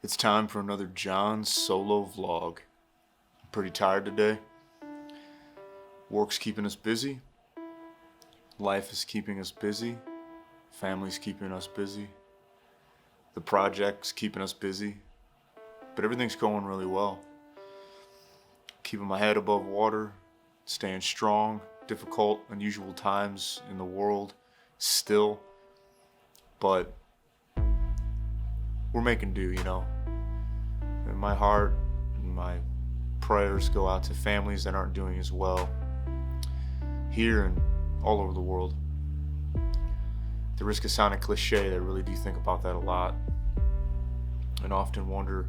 It's time for another John solo vlog. I'm pretty tired today. Work's keeping us busy. Life is keeping us busy. Family's keeping us busy. The project's keeping us busy. But everything's going really well. Keeping my head above water, staying strong, difficult, unusual times in the world still. But we're making do, And my heart and my prayers go out to families that aren't doing as well here and all over the world. At the risk of sounding cliche, I really do think about that a lot and often wonder,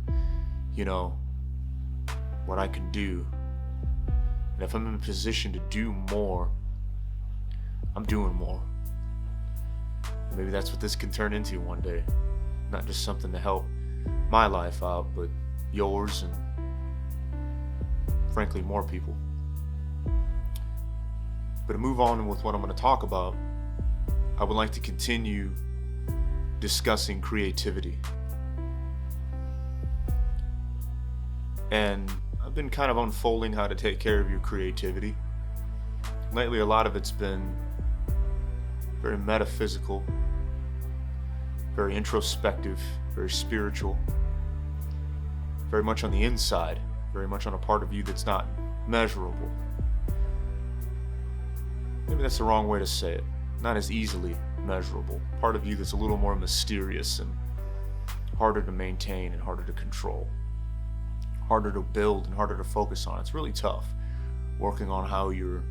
what I can do. And if I'm in a position to do more, I'm doing more. Maybe that's what this can turn into one day. Not just something to help my life out, but yours and frankly more people. But to move on with what I'm going to talk about, I would like to continue discussing creativity. And I've been kind of unfolding how to take care of your creativity. Lately, a lot of it's been very metaphysical, very introspective, very spiritual, very much on the inside, very much on a part of you that's not measurable. Maybe that's the wrong way to say it. Not as easily measurable. Part of you that's a little more mysterious and harder to maintain and harder to control. Harder to build and harder to focus on. It's really tough working on how your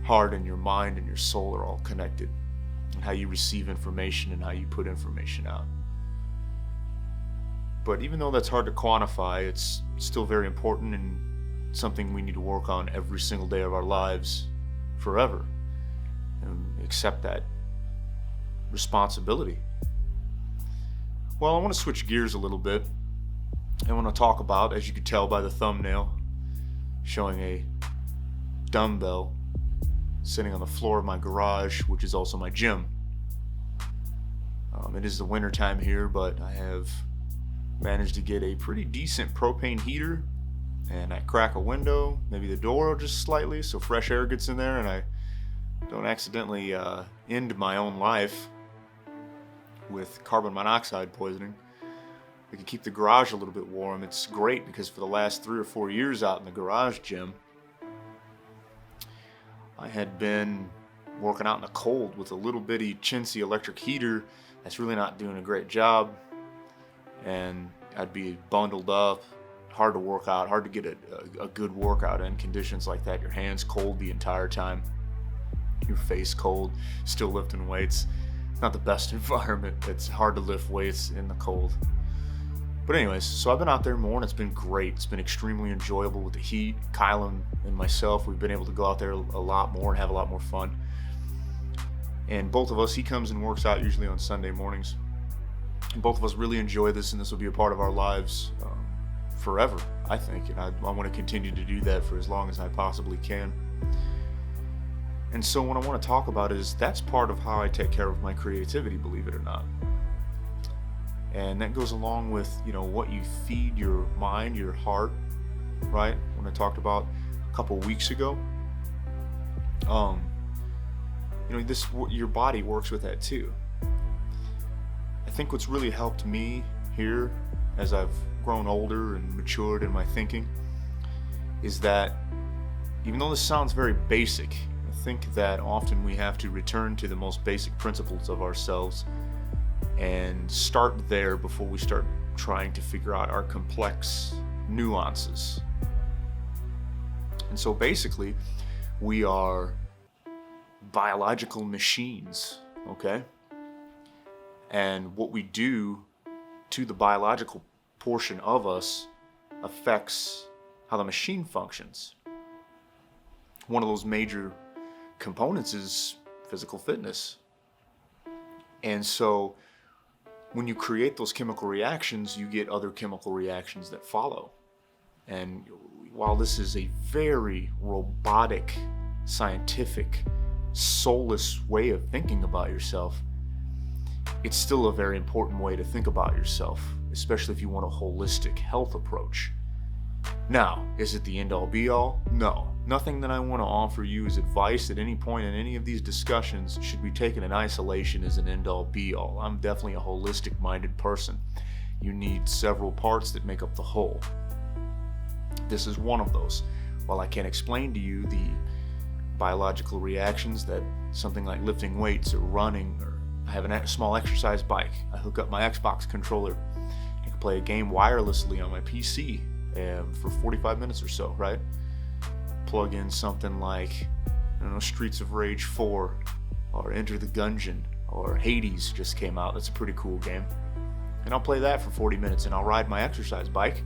heart and your mind and your soul are all connected, and how you receive information and how you put information out. But even though that's hard to quantify, it's still very important and something we need to work on every single day of our lives forever, and accept that responsibility. Well, I want to switch gears a little bit. I want to talk about, as you could tell by the thumbnail, showing a dumbbell sitting on the floor of my garage, which is also my gym. It is the winter time here, but I have managed to get a pretty decent propane heater, and I crack a window, maybe the door just slightly, so fresh air gets in there and I don't accidentally end my own life with carbon monoxide poisoning. We can keep the garage a little bit warm. It's great because for the last 3 or 4 years out in the garage gym, I had been working out in the cold with a little bitty chintzy electric heater that's really not doing a great job. And I'd be bundled up, hard to work out, hard to get a good workout in conditions like that. Your hands cold the entire time, your face cold, still lifting weights. It's not the best environment. It's hard to lift weights in the cold. But anyways, so I've been out there more and it's been great. It's been extremely enjoyable with the heat. Kyle and myself, we've been able to go out there a lot more and have a lot more fun. And both of us, he comes and works out usually on Sunday mornings. And both of us really enjoy this, and this will be a part of our lives forever, I think. And I want to continue to do that for as long as I possibly can. And so what I want to talk about is that's part of how I take care of my creativity, believe it or not. And that goes along with, what you feed your mind, your heart, right? When I talked about a couple weeks ago, your body works with that too. I think what's really helped me here as I've grown older and matured in my thinking is that even though this sounds very basic, I think that often we have to return to the most basic principles of ourselves and start there before we start trying to figure out our complex nuances. And so basically, we are biological machines, okay? And what we do to the biological portion of us affects how the machine functions. One of those major components is physical fitness. And so when you create those chemical reactions, you get other chemical reactions that follow. And while this is a very robotic, scientific, soulless way of thinking about yourself, it's still a very important way to think about yourself especially if you want a holistic health approach. Now, is it the end-all be-all? No. Nothing that I want to offer you as advice at any point in any of these discussions should be taken in isolation as an end-all be-all. I'm definitely a holistic-minded person. You need several parts that make up the whole. This is one of those. While I can't explain to you the biological reactions that something like lifting weights or running, or I have a small exercise bike, I hook up my Xbox controller, I can play a game wirelessly on my PC for 45 minutes or so, right? Plug in something like, Streets of Rage 4 or Enter the Gungeon or Hades just came out. That's a pretty cool game. And I'll play that for 40 minutes and I'll ride my exercise bike.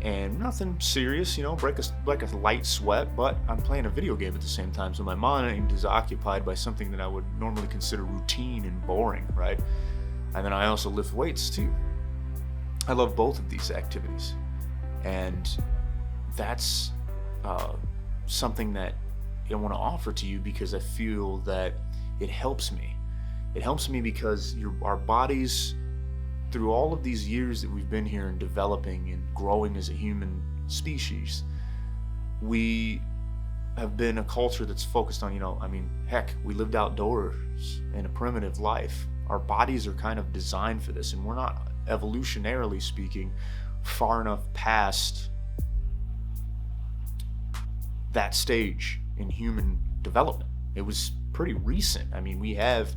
And nothing serious, break a light sweat, but I'm playing a video game at the same time, so my mind is occupied by something that I would normally consider routine and boring, right? And then I also lift weights too. I love both of these activities. And that's something that I want to offer to you because I feel that it helps me. It helps me because our bodies, through all of these years that we've been here and developing and growing as a human species, we have been a culture that's focused on, we lived outdoors in a primitive life. Our bodies are kind of designed for this, and we're not, evolutionarily speaking, far enough past that stage in human development. It was pretty recent. We have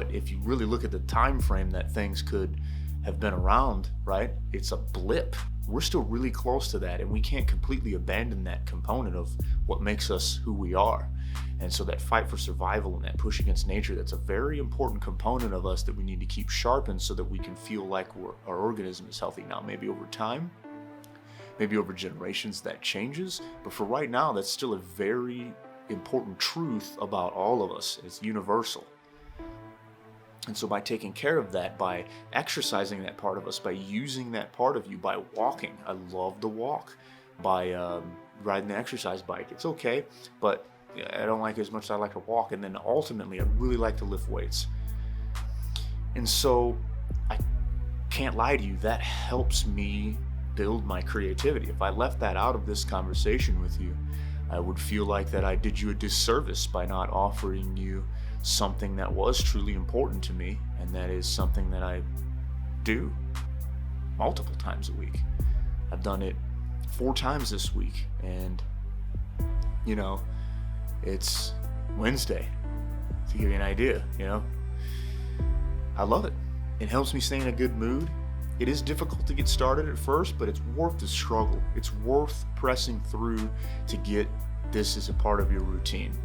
if you really look at the time frame that things could have been around, right? It's a blip. We're still really close to that, and we can't completely abandon that component of what makes us who we are. And so that fight for survival and that push against nature, that's a very important component of us that we need to keep sharpened so that we can feel like our organism is healthy. Now, maybe over time, maybe over generations that changes, but for right now, that's still a very important truth about all of us. It's universal. And so by taking care of that, by exercising that part of us, by using that part of you, by walking, I love to walk, by riding the exercise bike, it's okay, but I don't like it as much as I like to walk. And then ultimately, I really like to lift weights. And so I can't lie to you, that helps me build my creativity. If I left that out of this conversation with you, I would feel like that I did you a disservice by not offering you something that was truly important to me, and that is something that I do multiple times a week. I've done it 4 times this week, and it's Wednesday, to give you an idea. I love it. It helps me stay in a good mood. It is difficult to get started at first, but it's worth the struggle. It's worth pressing through to get this as a part of your routine.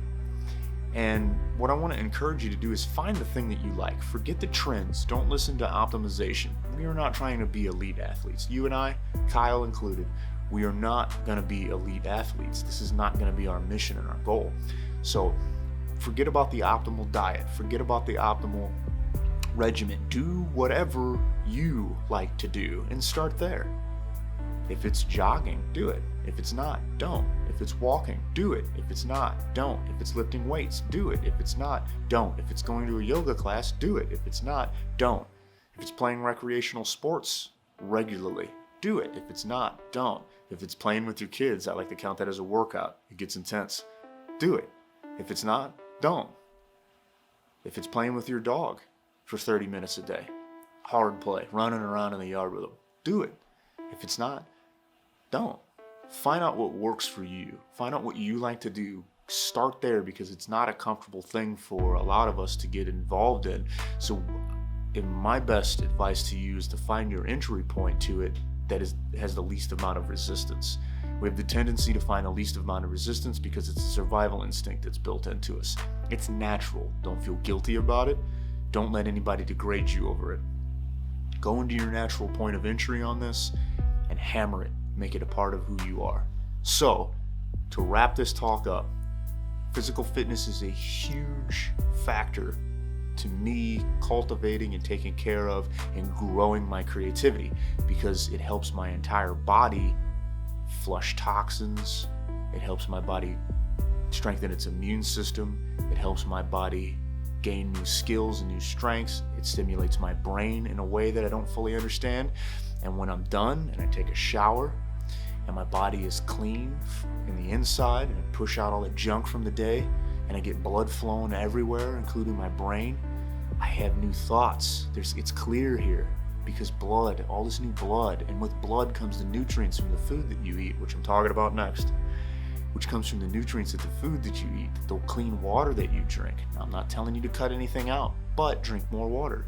And what I want to encourage you to do is find the thing that you like. Forget the trends. Don't listen to optimization. We are not trying to be elite athletes. You and I, Kyle included, we are not going to be elite athletes. This is not going to be our mission and our goal. So forget about the optimal diet. Forget about the optimal regimen. Do whatever you like to do and start there. If it's jogging, do it. If it's not, don't. If it's walking, do it. If it's not, don't. If it's lifting weights, do it. If it's not, don't. If it's going to a yoga class, do it. If it's not, don't. If it's playing recreational sports regularly, do it. If it's not, don't. If it's playing with your kids, I like to count that as a workout. It gets intense. Do it. If it's not, don't. If it's playing with your dog for 30 minutes a day, hard play, running around in the yard with them, do it. If it's not, don't. Find out what works for you. Find out what you like to do. Start there, because it's not a comfortable thing for a lot of us to get involved in. So my best advice to you is to find your entry point to it that has the least amount of resistance. We have the tendency to find the least amount of resistance because it's a survival instinct that's built into us. It's natural. Don't feel guilty about it. Don't let anybody degrade you over it. Go into your natural point of entry on this and hammer it. Make it a part of who you are. So, to wrap this talk up, physical fitness is a huge factor to me cultivating and taking care of and growing my creativity, because it helps my entire body flush toxins. It helps my body strengthen its immune system. It helps my body gain new skills and new strengths. It stimulates my brain in a way that I don't fully understand. And when I'm done and I take a shower and my body is clean in the inside and I push out all the junk from the day and I get blood flowing everywhere, including my brain, I have new thoughts. It's clear here because blood, all this new blood, and with blood comes the nutrients from the food that you eat, which I'm talking about next, which comes from the nutrients of the food that you eat, the clean water that you drink. Now, I'm not telling you to cut anything out, but drink more water.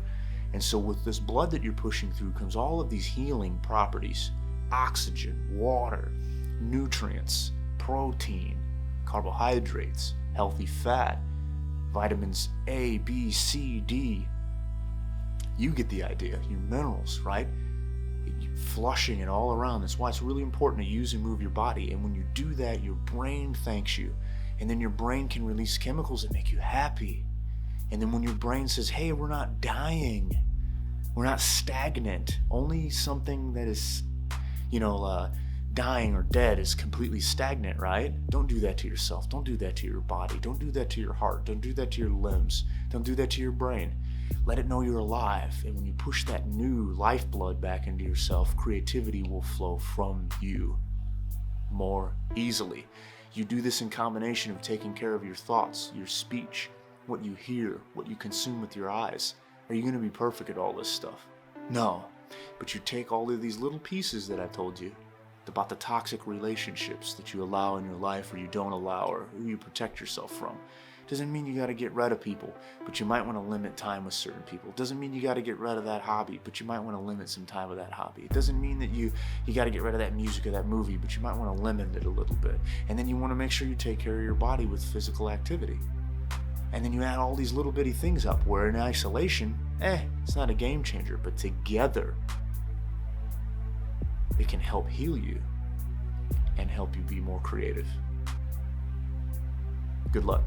And so with this blood that you're pushing through comes all of these healing properties: oxygen, water, nutrients, protein, carbohydrates, healthy fat, vitamins A, B, C, D. You get the idea. Your minerals, right? You're flushing it all around. That's why it's really important to use and move your body. And when you do that, your brain thanks you. And then your brain can release chemicals that make you happy. And then when your brain says, hey, we're not dying, we're not stagnant, only something that is, dying or dead is completely stagnant, right? Don't do that to yourself. Don't do that to your body. Don't do that to your heart. Don't do that to your limbs. Don't do that to your brain. Let it know you're alive. And when you push that new lifeblood back into yourself, creativity will flow from you more easily. You do this in combination of taking care of your thoughts, your speech, what you hear, what you consume with your eyes. Are you going to be perfect at all this stuff? No. But you take all of these little pieces that I told you about the toxic relationships that you allow in your life or you don't allow, or who you protect yourself from. Doesn't mean you got to get rid of people, but you might want to limit time with certain people. Doesn't mean you got to get rid of that hobby, but you might want to limit some time with that hobby. It doesn't mean that you got to get rid of that music or that movie, but you might want to limit it a little bit. And then you want to make sure you take care of your body with physical activity. And then you add all these little bitty things up where in isolation, it's not a game changer, but together it can help heal you and help you be more creative. Good luck.